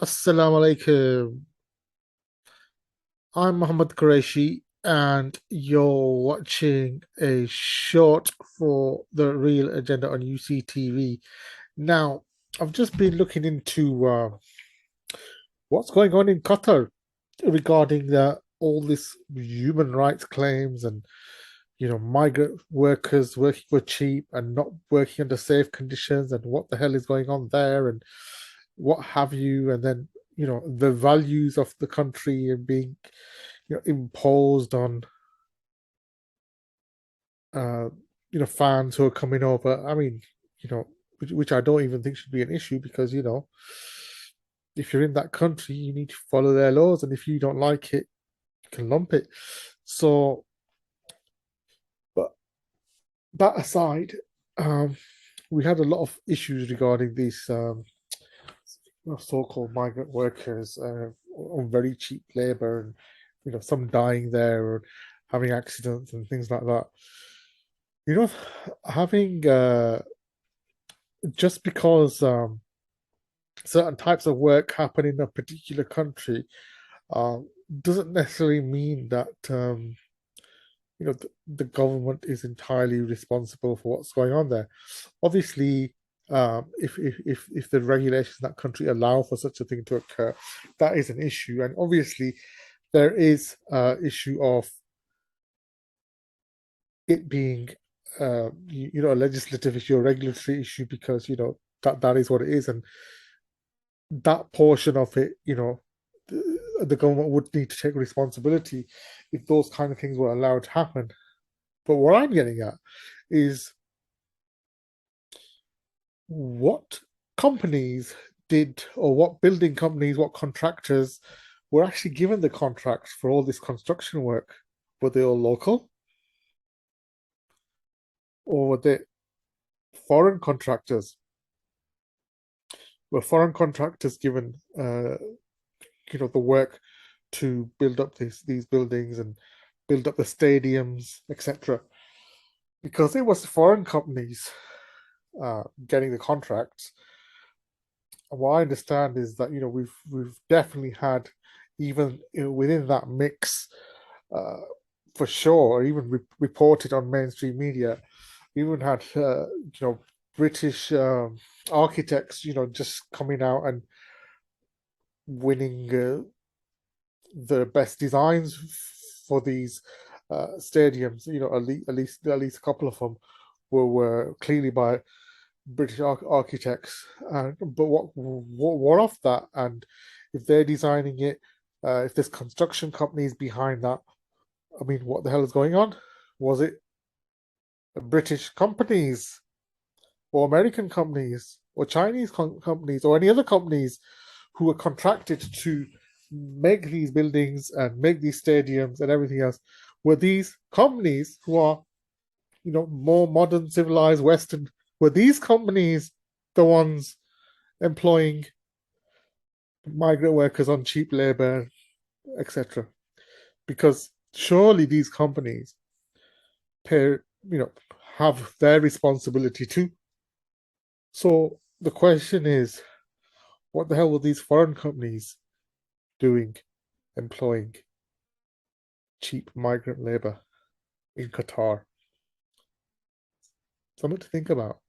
Assalamu alaikum. I'm Mohammed Quraishi, and you're watching a short for the Real Agenda on UCTV. Now, I've just been looking into what's going on in Qatar regarding all this human rights claims and migrant workers working for cheap and not working under safe conditions, and what the hell is going on there, and what have you, and then the values of the country and being imposed on uh fans who are coming over. I mean, which I don't even think should be an issue, because if you're in that country, you need to follow their laws, and if you don't like it, you can lump it. So, but that aside, um we had a lot of issues regarding these so-called migrant workers on very cheap labor, and some dying there or having accidents and things like that. You know, having just because certain types of work happen in a particular country uh, doesn't necessarily mean that the government is entirely responsible for what's going on there. Obviously, if the regulations in that country allow for such a thing to occur, that is an issue, and obviously there is issue of it being a legislative issue, a regulatory issue, because that is what it is, and that portion of it, the government would need to take responsibility if those kind of things were allowed to happen. But what I'm getting at is what companies did, or what building companies, what contractors were actually given the contracts for all this construction work. Were they all local, or were they foreign contractors? Were foreign contractors given the work to build up these buildings and build up the stadiums, etc.? Because it was foreign companies getting the contracts. What I understand is that we've definitely had, even within that mix, uh, for sure, or even reported on mainstream media, we even had British architects just coming out and winning the best designs for these stadiums. At least a couple of them were clearly by British architects. But what of that? And if they're designing it, if there's construction companies behind that, I mean, what the hell is going on? Was it British companies, or American companies, or Chinese companies, or any other companies who were contracted to make these buildings and make these stadiums and everything else? Were these companies who are, more modern, civilized, Western, were these companies the ones employing migrant workers on cheap labor, etc.? Because surely these companies pay, have their responsibility too. So the question is, what the hell were these foreign companies doing, employing cheap migrant labor in Qatar? Something to think about.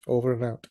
Over and out.